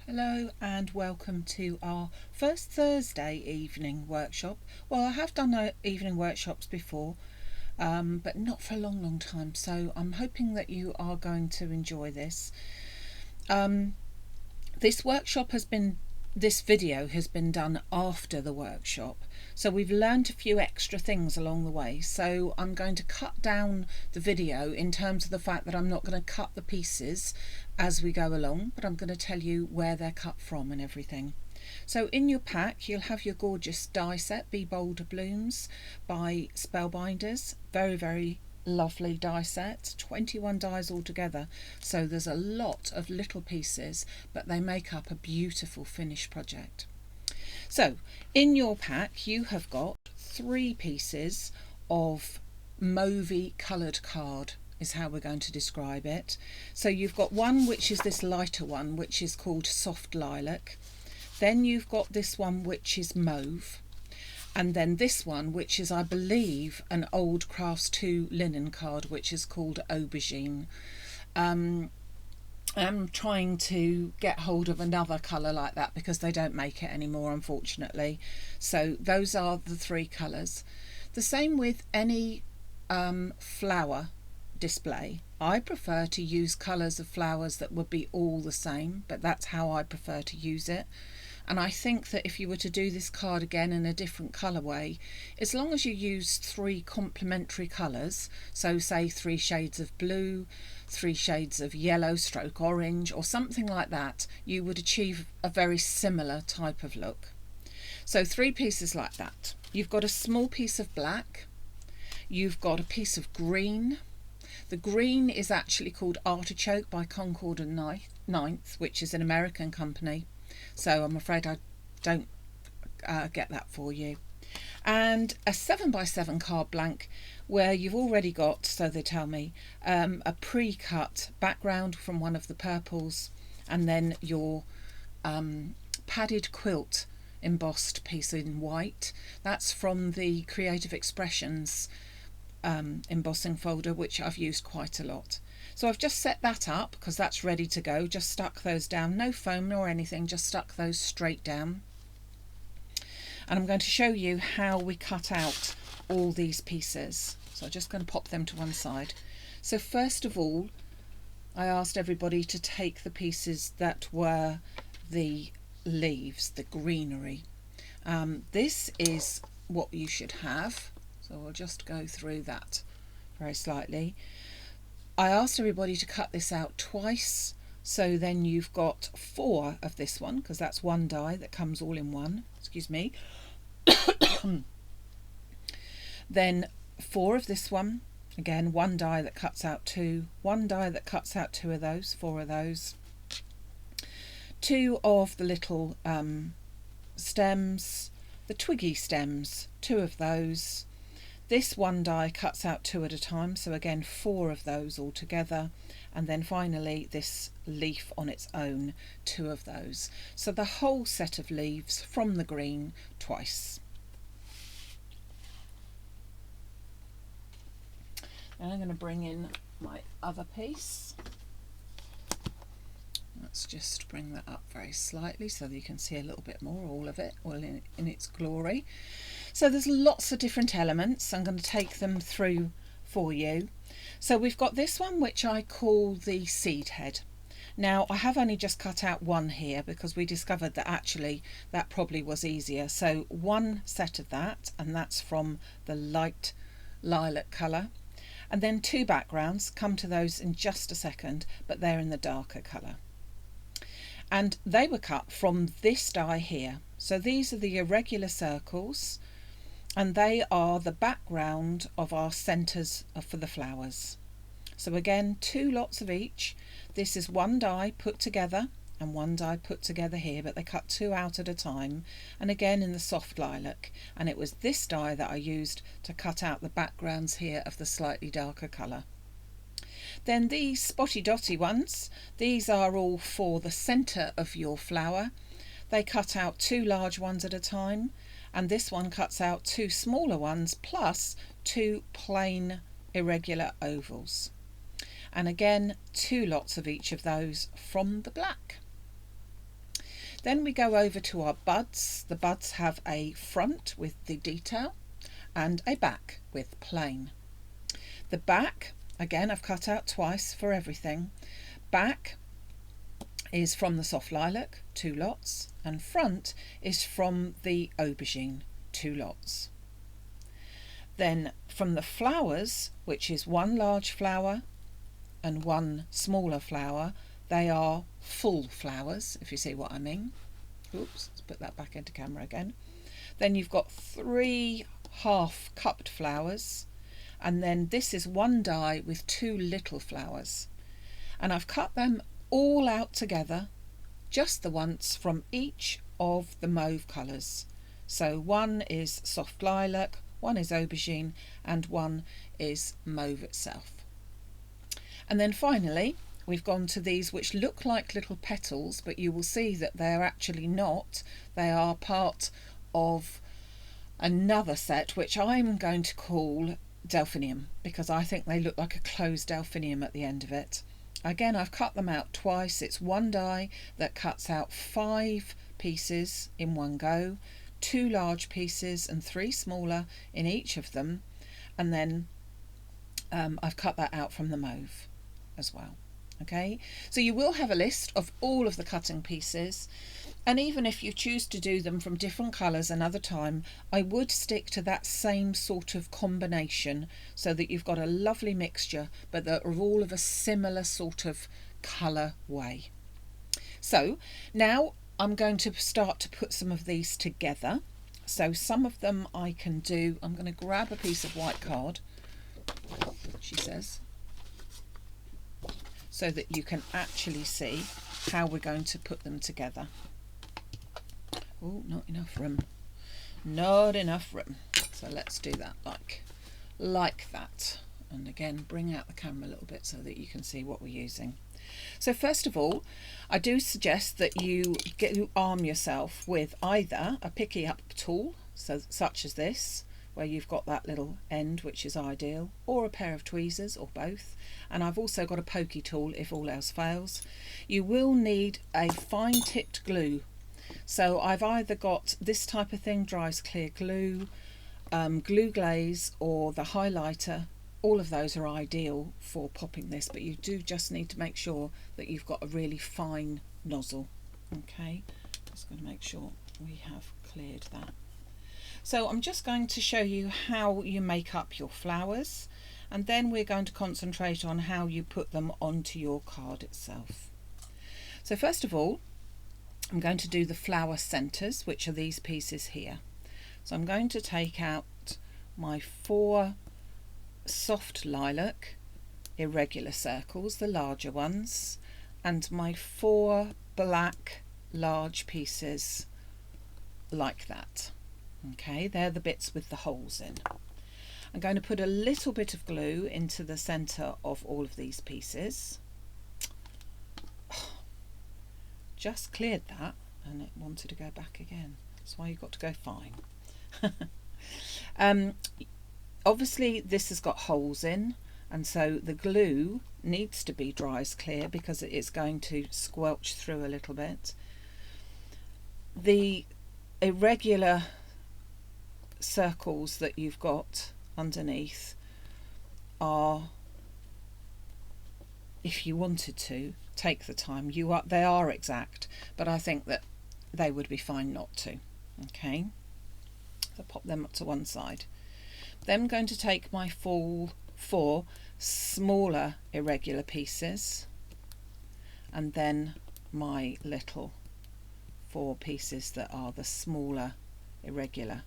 Hello and welcome to our first Thursday evening workshop. Well, I have done evening workshops before, but not for a long time, so I'm hoping that you are going to enjoy this. This video has been done after the workshop, so we've learned a few extra things along the way. So I'm going to cut down the video in terms of the fact that I'm not going to cut the pieces as we go along, but I'm going to tell you where they're cut from and everything. So in your pack you'll have your gorgeous die set, Be Bold Blooms by Spellbinders. Very lovely die set, 21 dies altogether, so there's a lot of little pieces, but they make up a beautiful finished project. So in your pack you have got 3 pieces of mauvey coloured card, is how we're going to describe it. So you've got one which is this lighter one, which is called Soft Lilac. Then you've got this one which is mauve, and then this one which is, I believe, an old Crafts 2 linen card which is called Aubergine. I'm trying to get hold of another colour like that because they don't make it anymore, unfortunately. So those are the 3 colours. The same with any flower display. I prefer to use colours of flowers that would be all the same, but that's how I prefer to use it. And I think that if you were to do this card again in a different colourway, as long as you use 3 complementary colours, so say 3 shades of blue, 3 shades of yellow stroke orange or something like that, you would achieve a very similar type of look. So 3 pieces like that. You've got a small piece of black, you've got a piece of green. The green is actually called Artichoke by Concord and Ninth, which is an American company. So I'm afraid I don't get that for you. And a 7x7 card blank where you've already got, so they tell me, a pre-cut background from one of the purples, and then your padded quilt embossed piece in white. That's from the Creative Expressions embossing folder, which I've used quite a lot. So I've just set that up because that's ready to go, just stuck those down, no foam nor anything, just stuck those straight down. And I'm going to show you how we cut out all these pieces. So I'm just going to pop them to one side. So first of all, I asked everybody to take the pieces that were the leaves, the greenery. This is what you should have. So we'll just go through that very slightly. I asked everybody to cut this out twice, so then you've got 4 of this one, because that's 1 die that comes all in one, excuse me. Then 4 of this one, again 1 die that cuts out 2, 1 die that cuts out 2 of those, 4 of those, 2 of the little stems, the twiggy stems, 2 of those. This 1 die cuts out 2 at a time, so again 4 of those all together, and then finally this leaf on its own, 2 of those. So the whole set of leaves from the green twice. Now I'm going to bring in my other piece. Let's just bring that up very slightly so that you can see a little bit more, all of it, all in its glory. So there's lots of different elements. I'm going to take them through for you. So we've got this one which I call the seed head. Now I have only just cut out 1 here because we discovered that actually that probably was easier. So 1 set of that, and that's from the light lilac colour. And then 2 backgrounds, come to those in just a second, but they're in the darker colour. And they were cut from this die here. So these are the irregular circles, and they are the background of our centres for the flowers. So again, 2 lots of each. This is 1 die put together and 1 die put together here, but they cut 2 out at a time, and again in the soft lilac. And it was this die that I used to cut out the backgrounds here of the slightly darker colour. Then these spotty dotty ones, these are all for the centre of your flower. They cut out 2 large ones at a time, and this one cuts out 2 smaller ones plus 2 plain irregular ovals. And again 2 lots of each of those from the black. Then we go over to our buds. The buds have a front with the detail and a back with plain. The back, again, I've cut out twice for everything. Back is from the soft lilac, 2 lots, and front is from the aubergine, 2 lots. Then from the flowers, which is 1 large flower and 1 smaller flower, they are full flowers, if you see what I mean. Oops, let's put that back into camera again. Then you've got 3 half cupped flowers, and then this is 1 die with 2 little flowers. And I've cut them all out together, just the once, from each of the mauve colours. So 1 is soft lilac, 1 is aubergine, and 1 is mauve itself. And then finally we've gone to these which look like little petals, but you will see that they're actually not. They are part of another set which I'm going to call delphinium, because I think they look like a closed delphinium at the end of it. Again, I've cut them out twice. It's 1 die that cuts out 5 pieces in one go, 2 large pieces and 3 smaller in each of them, and then I've cut that out from the mauve as well. Okay, so you will have a list of all of the cutting pieces, and even if you choose to do them from different colours another time, I would stick to that same sort of combination so that you've got a lovely mixture, but that are all of a similar sort of colour way. So now I'm going to start to put some of these together. So some of them I can do, I'm going to grab a piece of white card, she says, so that you can actually see how we're going to put them together. Oh, not enough room. Not enough room. So let's do that like that. And again, bring out the camera a little bit so that you can see what we're using. So first of all, I do suggest that you arm yourself with either a picky up tool, such as this, where you've got that little end, which is ideal, or a pair of tweezers, or both. And I've also got a pokey tool if all else fails. You will need a fine tipped glue. So I've either got this type of thing, dries clear glue, glue glaze, or the highlighter. All of those are ideal for popping this, but you do just need to make sure that you've got a really fine nozzle. Okay, just going to make sure we have cleared that. So I'm just going to show you how you make up your flowers, and then we're going to concentrate on how you put them onto your card itself. So first of all, I'm going to do the flower centres, which are these pieces here. So I'm going to take out my 4 soft lilac irregular circles, the larger ones, and my 4 black large pieces like that. Okay, they're the bits with the holes in. I'm going to put a little bit of glue into the centre of all of these pieces. Just cleared that and it wanted to go back again. That's why you've got to go fine. Obviously this has got holes in, and so the glue needs to be dry as clear because it is going to squelch through a little bit. The irregular circles that you've got underneath are, if you wanted to take the time, they are exact, but I think that they would be fine not to. Okay, so pop them up to one side. Then I'm going to take my 4 smaller irregular pieces, and then my little 4 pieces that are the smaller irregular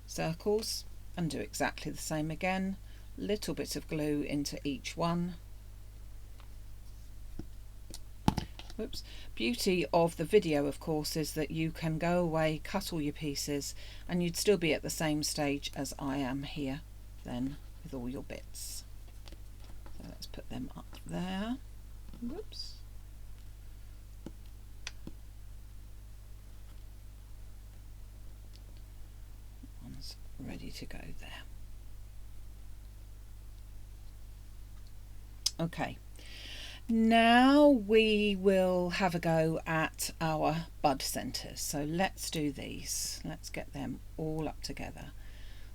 circles, and do exactly the same again. Little bit of glue into each one. Whoops. Beauty of the video, of course, is that you can go away, cut all your pieces, and you'd still be at the same stage as I am here then with all your bits. So let's put them up there. Whoops. One's ready to go there. Okay. Now we will have a go at our bud centres. So let's do these. Let's get them all up together.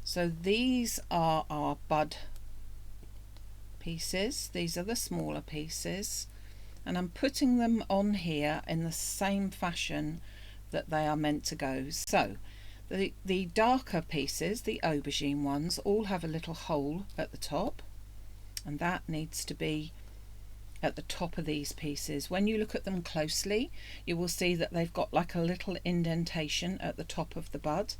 So these are our bud pieces. These are the smaller pieces, and I'm putting them on here in the same fashion that they are meant to go. So the darker pieces, the aubergine ones, all have a little hole at the top, and that needs to be at the top of these pieces. When you look at them closely, you will see that they've got like a little indentation at the top of the bud,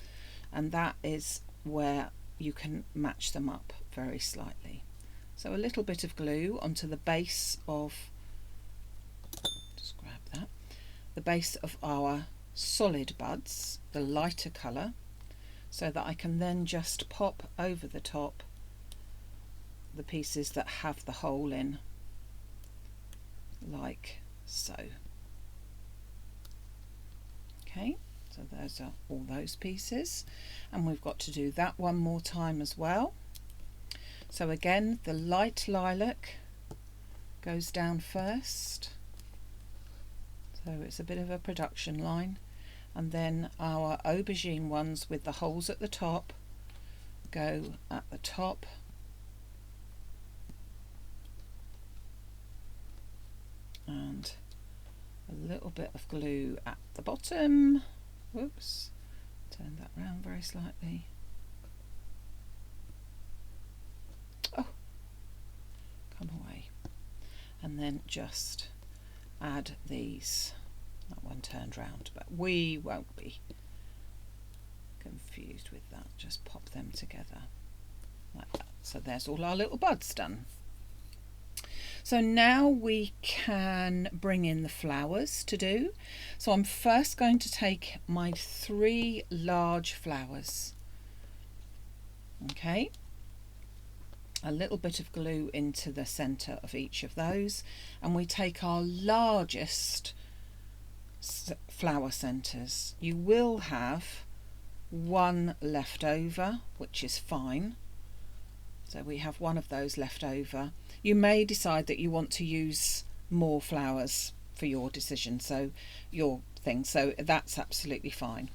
and that is where you can match them up very slightly. So a little bit of glue onto the base of, just grab that, the base of our solid buds, the lighter colour, so that I can then just pop over the top the pieces that have the hole in, like so. Okay, so those are all those pieces, and we've got to do that one more time as well. So again, the light lilac goes down first, so it's a bit of a production line, and then our aubergine ones with the holes at the top go at the top, and a little bit of glue at the bottom. Whoops, turn that round very slightly. Oh, come away. And then just add these. That one turned round, but we won't be confused with that. Just pop them together like that. So there's all our little buds done. So now we can bring in the flowers to do. So I'm first going to take my 3 large flowers. Okay, a little bit of glue into the centre of each of those, and we take our largest flower centres. You will have one left over, which is fine. So we have one of those left over. You may decide that you want to use more flowers for your decision, so your thing, so that's absolutely fine.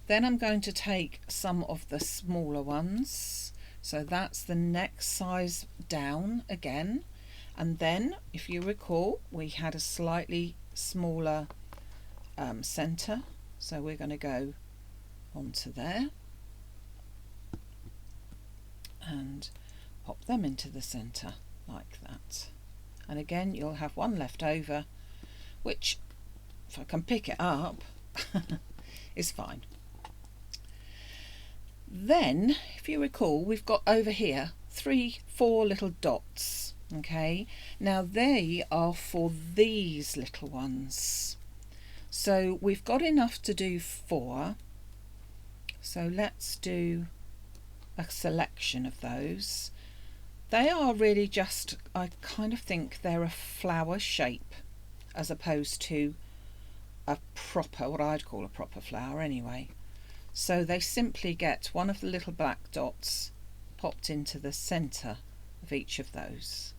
Then I'm going to take some of the smaller ones, so that's the next size down again, and then if you recall we had a slightly smaller centre, so we're going to go onto there and pop them into the centre like that. And again you'll have one left over, which if I can pick it up is fine. Then if you recall, we've got over here 3-4 little dots. Okay, now they are for these little ones, so we've got enough to do 4, so let's do a selection of those. They are really just, I kind of think they're a flower shape as opposed to a proper, what I'd call a proper flower anyway. So they simply get one of the little black dots popped into the centre of each of those,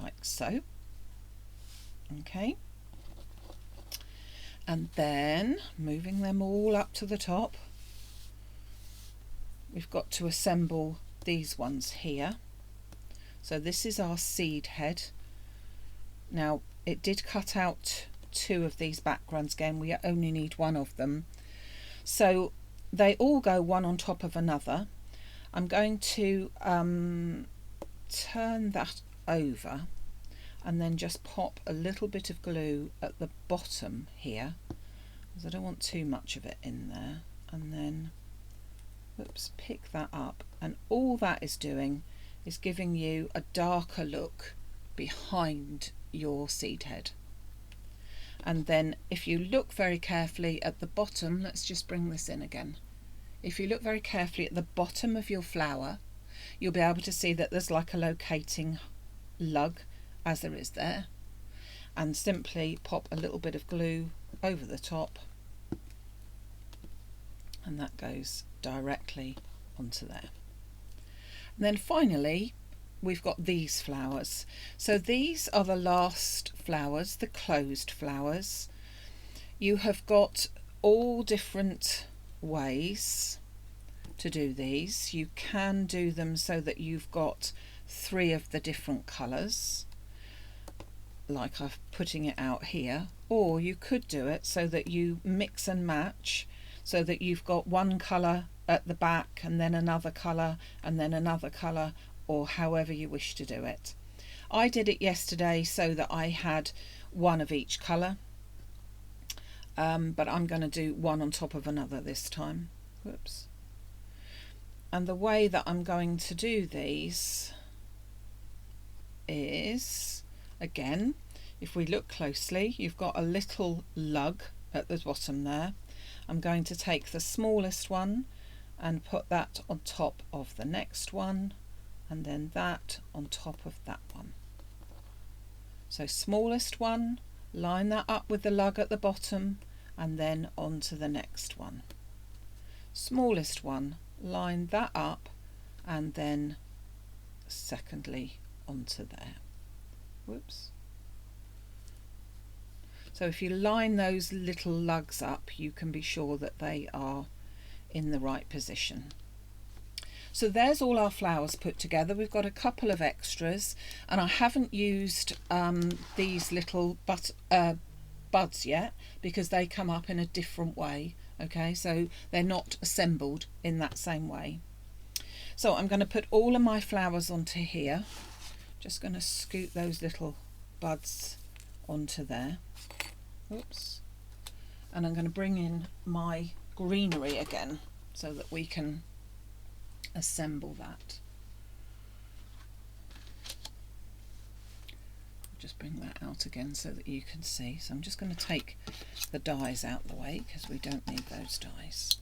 like so. Okay, and then moving them all up to the top, we've got to assemble these ones here. So this is our seed head. Now it did cut out 2 of these backgrounds. Again, we only need 1 of them, so they all go one on top of another. I'm going to turn that over and then just pop a little bit of glue at the bottom here, because I don't want too much of it in there, and then oops, pick that up, and all that is doing is giving you a darker look behind your seed head. And then if you look very carefully at the bottom, let's just bring this in again. If you look very carefully at the bottom of your flower, you'll be able to see that there's like a locating lug, as there is there, and simply pop a little bit of glue over the top, and that goes directly onto there. And then finally we've got these flowers. So these are the last flowers, the closed flowers. You have got all different ways to do these. You can do them so that you've got 3 of the different colours, like I'm putting it out here, or you could do it so that you mix and match, so that you've got one colour at the back and then another colour and then another colour, or however you wish to do it. I did it yesterday so that I had one of each colour, but I'm going to do one on top of another this time. Whoops. And the way that I'm going to do these is, again, if we look closely, you've got a little lug at the bottom there. I'm going to take the smallest one and put that on top of the next one, and then that on top of that one. So smallest one, line that up with the lug at the bottom, and then on to the next one. Smallest one, line that up, and then secondly onto there. Whoops. So if you line those little lugs up, you can be sure that they are in the right position. So there's all our flowers put together. We've got a couple of extras, and I haven't used these little buds yet because they come up in a different way. Okay, so they're not assembled in that same way. So I'm going to put all of my flowers onto here. Just going to scoot those little buds onto there. Oops. And I'm going to bring in my greenery again so that we can assemble that. Just bring that out again so that you can see. So I'm just going to take the dies out the way because we don't need those dies.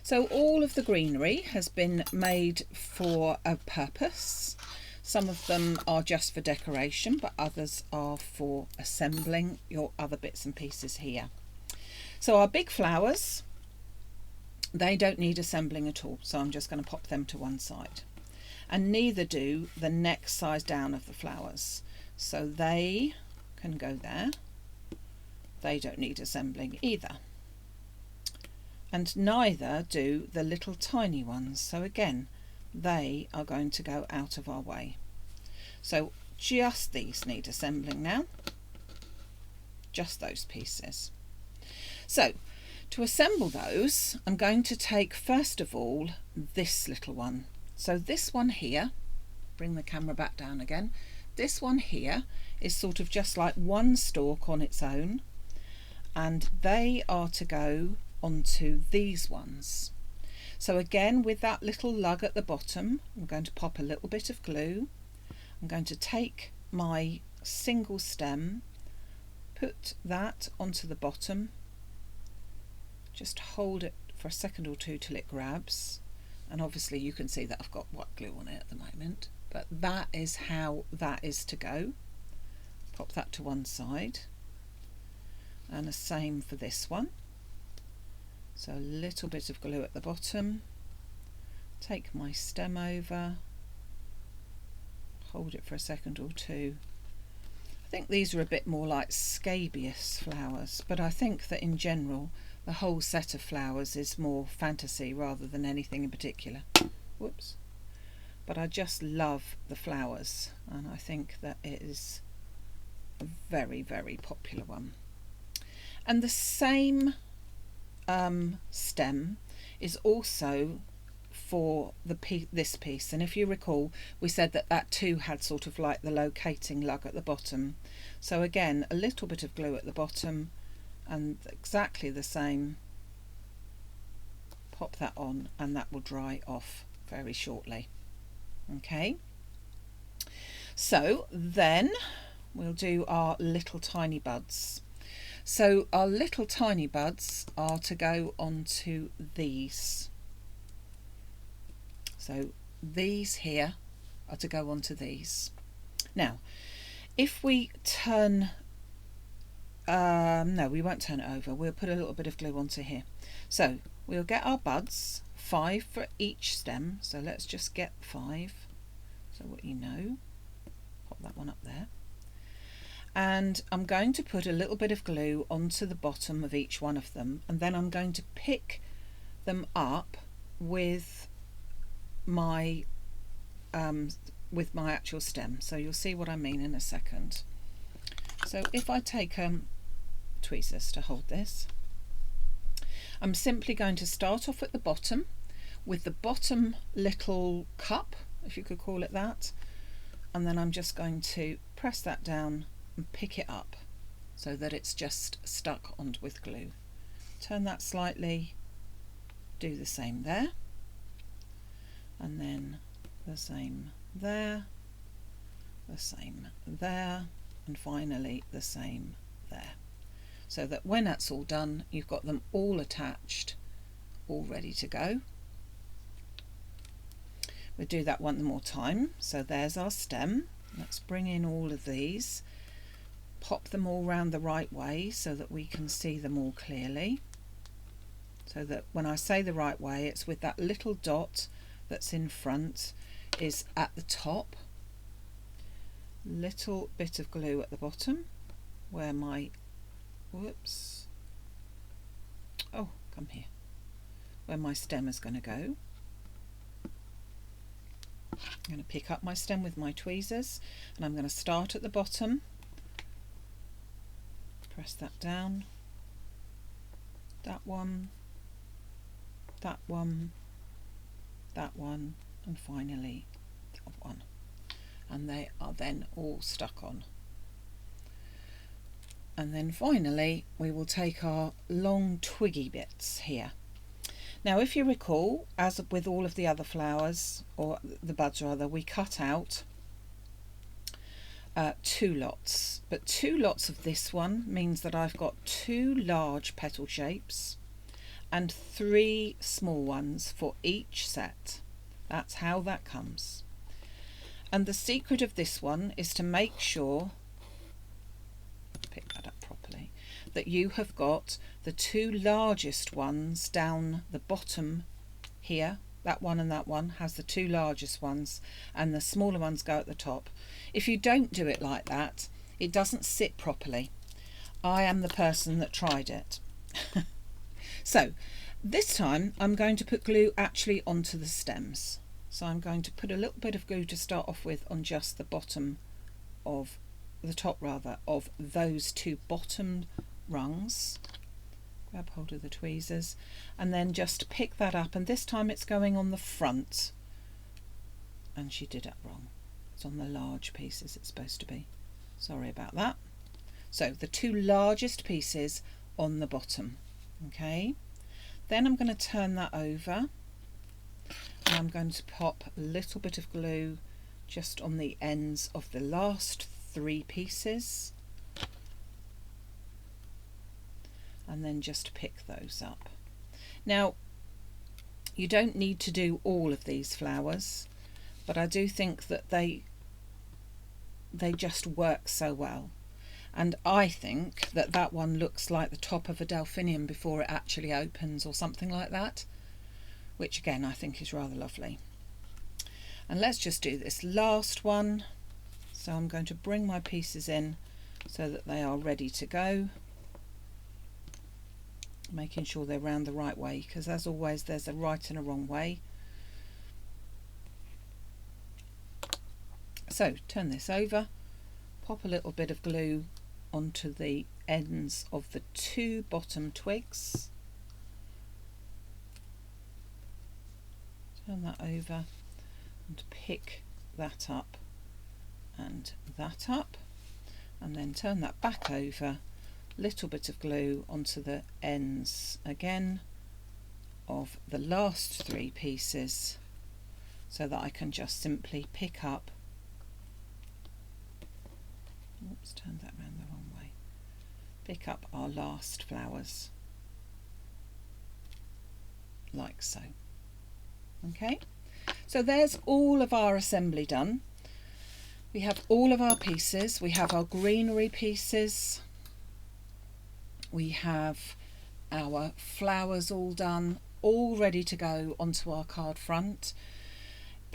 So all of the greenery has been made for a purpose. Some of them are just for decoration, but others are for assembling your other bits and pieces here. So our big flowers, they don't need assembling at all, so I'm just going to pop them to one side. And neither do the next size down of the flowers. So they can go there. They don't need assembling either. And neither do the little tiny ones. So again, they are going to go out of our way. So just these need assembling now. Just those pieces. So to assemble those, I'm going to take first of all this little one. So this one here, bring the camera back down again. This one here is sort of just like one stalk on its own, and they are to go onto these ones. So again, with that little lug at the bottom, I'm going to pop a little bit of glue. I'm going to take my single stem, put that onto the bottom, just hold it for a second or two till it grabs, and obviously you can see that I've got white glue on it at the moment. But that is how that is to go. Pop that to one side. And the same for this one. So a little bit of glue at the bottom. Take my stem over. Hold it for a second or two. I think these are a bit more like scabious flowers, but I think that in general the whole set of flowers is more fantasy rather than anything in particular. Whoops. But I just love the flowers, and I think that it is a very, very popular one. And the same stem is also for this piece, and if you recall, we said that that too had sort of like the locating lug at the bottom. So again, a little bit of glue at the bottom, and exactly the same. Pop that on, and that will dry off very shortly. Okay, so then we'll do our little tiny buds. So our little tiny buds are to go onto these. So these here are to go onto these. Now, if we turn, no, we won't turn it over. We'll put a little bit of glue onto here. So we'll get our buds, 5 for each stem. So let's just get 5. so what you know. Pop that one up there. And I'm going to put a little bit of glue onto the bottom of each one of them, and then I'm going to pick them up with my actual stem. So you'll see what I mean in a second. So if I take tweezers to hold this, I'm simply going to start off at the bottom with the bottom little cup, if you could call it that, and then I'm just going to press that down and pick it up so that it's just stuck onto with glue. Turn that slightly, do the same there, and then the same there, the same there, and finally the same there, so that when that's all done you've got them all attached, all ready to go. We'll do that one more time. So there's our stem. Let's bring in all of these, pop them all round the right way so that we can see them all clearly, so that when I say the right way, it's with that little dot that's in front is at the top, little bit of glue at the bottom where my come here, where my stem is going to go. I'm going to pick up my stem with my tweezers, and I'm going to start at the bottom, press that down, that one, that one, that one, and finally that one, and they are then all stuck on. And then finally we will take our long twiggy bits here. Now if you recall, as with all of the other flowers, or the buds rather, we cut out 2 lots, but 2 lots of this one means that I've got 2 large petal shapes and 3 small ones for each set. That's how that comes. And the secret of this one is to make sure, pick that up properly, that you have got the 2 largest ones down the bottom here. That one and that one has the 2 largest ones, and the smaller ones go at the top. If you don't do it like that, it doesn't sit properly. I am the person that tried it. So this time I'm going to put glue actually onto the stems. So I'm going to put a little bit of glue to start off with on just the bottom of the top rather of those 2 bottom rungs. Grab hold of the tweezers and then just pick that up, and this time it's going on the front, and she did it wrong. It's on the large pieces it's supposed to be. Sorry about that. So the 2 largest pieces on the bottom. Okay, then I'm going to turn that over and I'm going to pop a little bit of glue just on the ends of the last 3 pieces, and then just pick those up. Now you don't need to do all of these flowers, but I do think that they just work so well, and I think that that one looks like the top of a delphinium before it actually opens or something like that, which again I think is rather lovely. And let's just do this last one. So I'm going to bring my pieces in so that they are ready to go, making sure they're round the right way, because as always there's a right and a wrong way. So turn this over, pop a little bit of glue onto the ends of the 2 bottom twigs, turn that over and pick that up and that up, and then turn that back over, little bit of glue onto the ends again of the last 3 pieces so that I can just simply pick up, oops, turned that round the wrong way, pick up our last flowers like so. Okay, so there's all of our assembly done. We have all of our pieces, we have our greenery pieces, we have our flowers all done, all ready to go onto our card front.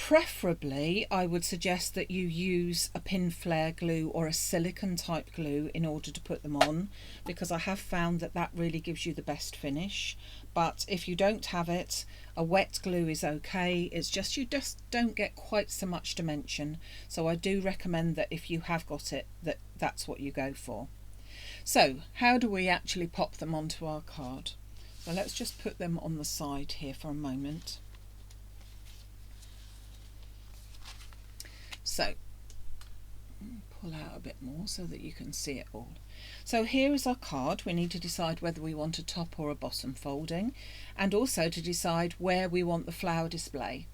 Preferably, I would suggest that you use a pin flare glue or a silicone type glue in order to put them on, because I have found that that really gives you the best finish. But if you don't have it, a wet glue is okay. It's just you just don't get quite so much dimension. So I do recommend that if you have got it, that's what you go for. So how do we actually pop them onto our card? So let's just put them on the side here for a moment. So pull out a bit more so that you can see it all. So here is our card. We need to decide whether we want a top or a bottom folding, and also to decide where we want the flower display.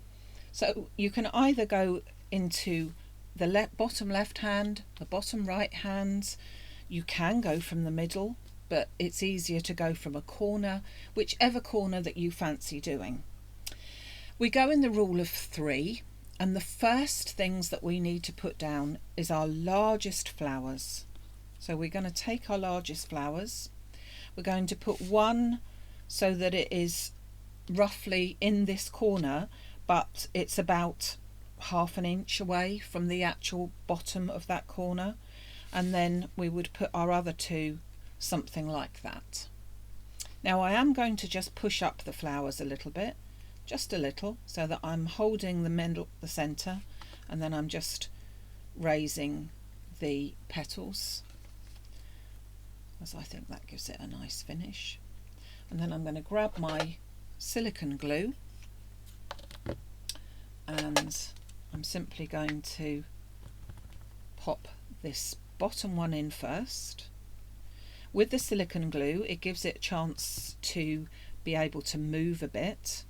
So you can either go into the bottom left hand, the bottom right hand. You can go from the middle, but it's easier to go from a corner, whichever corner that you fancy doing. We go in the rule of 3. And the first things that we need to put down is our largest flowers. So we're going to take our largest flowers. We're going to put one so that it is roughly in this corner, but it's about ½ inch away from the actual bottom of that corner. And then we would put our other two something like that. Now I am going to just push up the flowers a little bit. Just a little, so that I'm holding the middle, the centre, and then I'm just raising the petals, as I think that gives it a nice finish. And then I'm going to grab my silicone glue, and I'm simply going to pop this bottom one in first. With the silicone glue, it gives it a chance to be able to move a bit.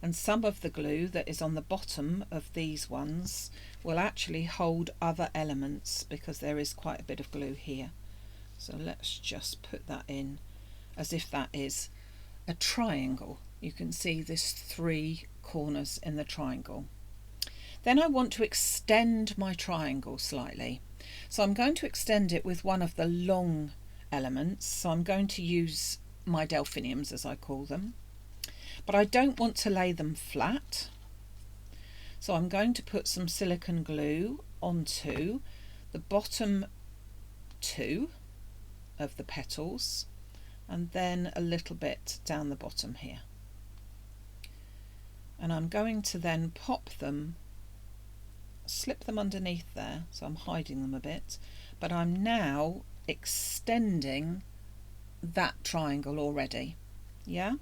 And some of the glue that is on the bottom of these ones will actually hold other elements, because there is quite a bit of glue here. So let's just put that in as if that is a triangle. You can see there's 3 corners in the triangle. Then I want to extend my triangle slightly. So I'm going to extend it with one of the long elements. So I'm going to use my delphiniums, as I call them. But I don't want to lay them flat, so I'm going to put some silicone glue onto the bottom 2 of the petals, and then a little bit down the bottom here. And I'm going to then pop them, slip them underneath there, so I'm hiding them a bit, but I'm now extending that triangle already. Yeah?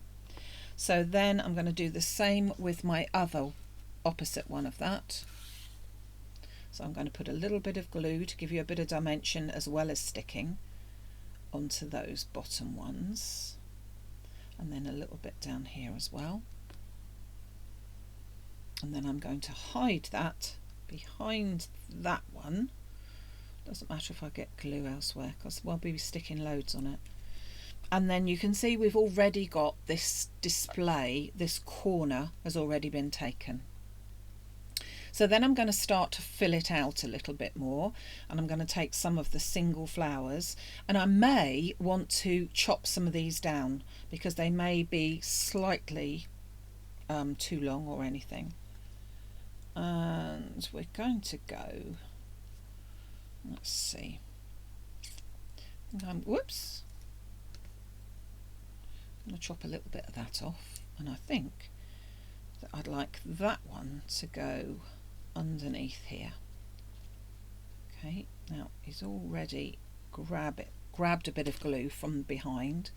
So then I'm going to do the same with my other opposite one of that. So I'm going to put a little bit of glue to give you a bit of dimension as well as sticking onto those bottom ones, and then a little bit down here as well. And then I'm going to hide that behind that one. Doesn't matter if I get glue elsewhere, because I'll be sticking loads on it. And then you can see we've already got this display, this corner has already been taken. So then I'm going to start to fill it out a little bit more, and I'm going to take some of the single flowers, and I may want to chop some of these down because they may be slightly too long or anything. And we're going to go, let's see, whoops. I'm going to chop a little bit of that off, and I think that I'd like that one to go underneath here. Okay, now he's already grabbed a bit of glue from behind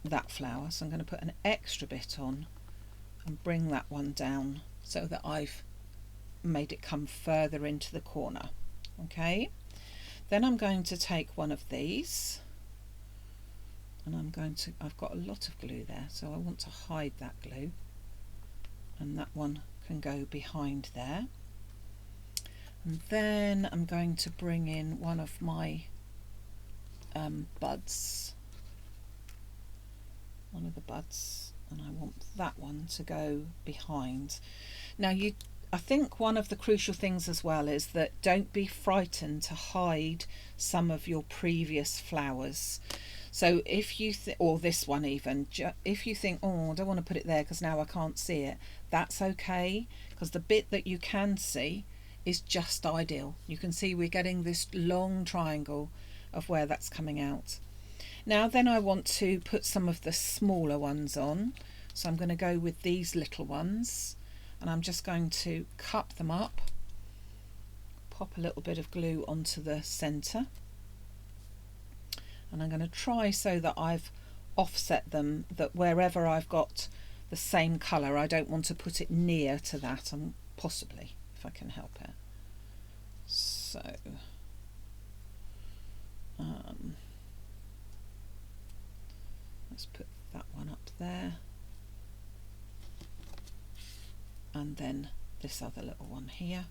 that flower, so I'm going to put an extra bit on and bring that one down so that I've made it come further into the corner. Okay, then I'm going to take one of these, and I've got a lot of glue there, so I want to hide that glue, and that one can go behind there. And then I'm going to bring in one of my buds, one of the buds, and I want that one to go behind. Now I think one of the crucial things as well is that don't be frightened to hide some of your previous flowers. So if you or this one even, if you think, oh, I don't want to put it there because now I can't see it, that's okay, because the bit that you can see is just ideal. You can see we're getting this long triangle of where that's coming out. Now then I want to put some of the smaller ones on, so I'm going to go with these little ones, and I'm just going to cut them up, pop a little bit of glue onto the centre, and I'm going to try so that I've offset them, that wherever I've got the same colour, I don't want to put it near to that, and possibly, if I can help it. So let's put that one up there, and then this other little one here.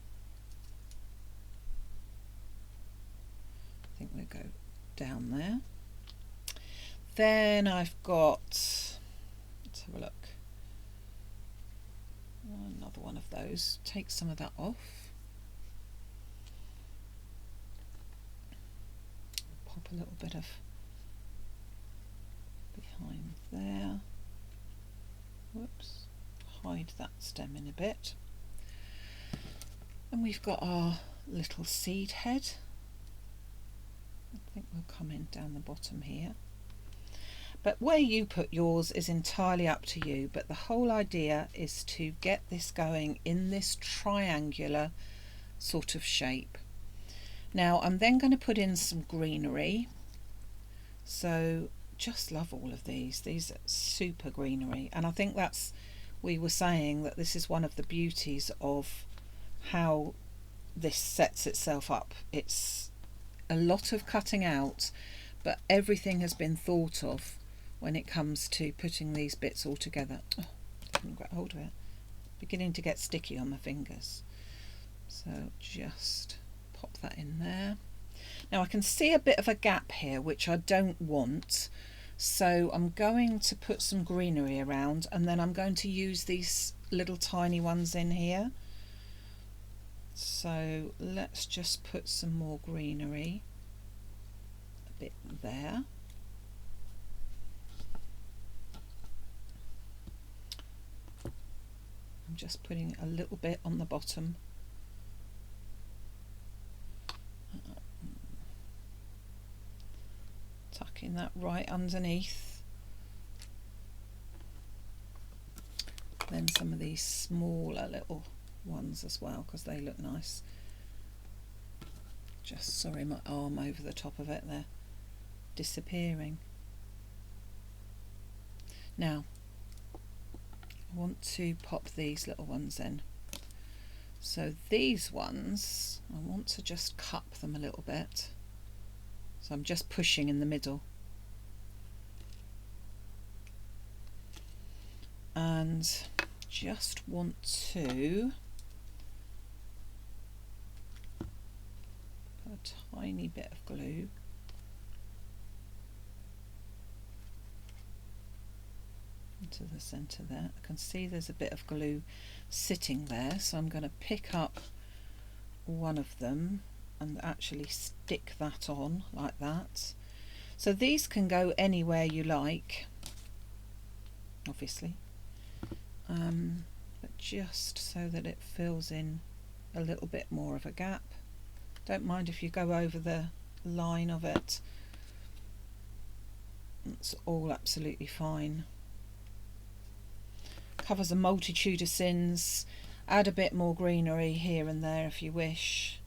I think we'll go down there. Then I've got, let's have a look, another one of those. Take some of that off. Pop a little bit of behind there. Whoops, hide that stem in a bit. And we've got our little seed head. I think we'll come in down the bottom here. But where you put yours is entirely up to you, but the whole idea is to get this going in this triangular sort of shape. Now I'm then going to put in some greenery. So just love all of these are super greenery, and I think that's, we were saying that this is one of the beauties of how this sets itself up. It's a lot of cutting out, but everything has been thought of when it comes to putting these bits all together. Oh, I couldn't get hold of it. Beginning to get sticky on my fingers. So just pop that in there. Now I can see a bit of a gap here, which I don't want. So I'm going to put some greenery around, and then I'm going to use these little tiny ones in here. So let's just put some more greenery, a bit there. I'm just putting a little bit on the bottom. Tucking that right underneath. Then some of these smaller little ones as well, because they look nice. Just, sorry, my arm over the top of it there, disappearing. Now I want to pop these little ones in. So these ones, I want to just cup them a little bit. So I'm just pushing in the middle. And just want to put a tiny bit of glue into the centre there. I can see there's a bit of glue sitting there, so I'm going to pick up one of them and actually stick that on like that. So these can go anywhere you like, obviously, but just so that it fills in a little bit more of a gap. Don't mind if you go over the line of it, it's all absolutely fine. Covers a multitude of sins. Add a bit more greenery here and there if you wish.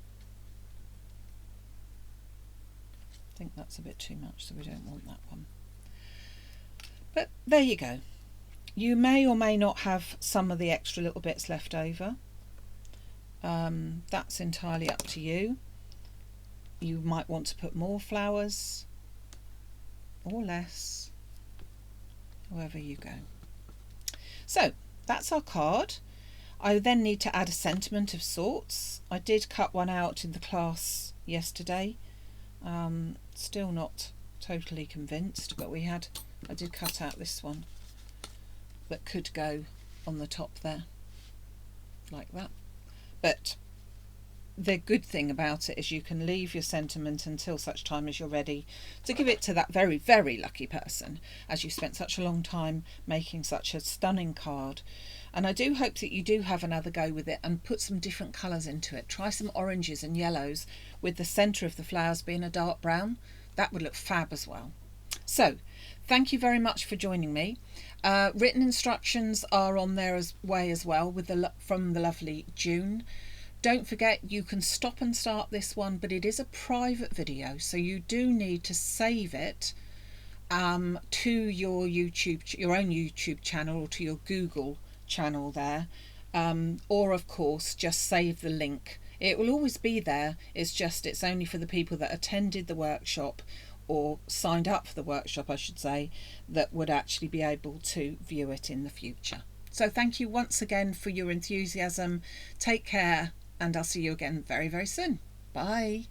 I think that's a bit too much, so we don't want that one. But there you go. You may or may not have some of the extra little bits left over. That's entirely up to you. You might want to put more flowers or less, however you go. So that's our card. I then need to add a sentiment of sorts. I did cut one out in the class yesterday. Still not totally convinced, but I did cut out this one that could go on the top there, like that. But the good thing about it is you can leave your sentiment until such time as you're ready to give it to that very, very lucky person, as you spent such a long time making such a stunning card. And I do hope that you do have another go with it and put some different colours into it. Try some oranges and yellows, with the centre of the flowers being a dark brown. That would look fab as well. So thank you very much for joining me. Written instructions are on there as well with from the lovely June. Don't forget, you can stop and start this one, but it is a private video, so you do need to save it to your own YouTube channel, or to your Google channel there, or of course just save the link. It will always be there, it's only for the people that attended the workshop, or signed up for the workshop I should say, that would actually be able to view it in the future. So thank you once again for your enthusiasm. Take care, and I'll see you again very, very soon. Bye.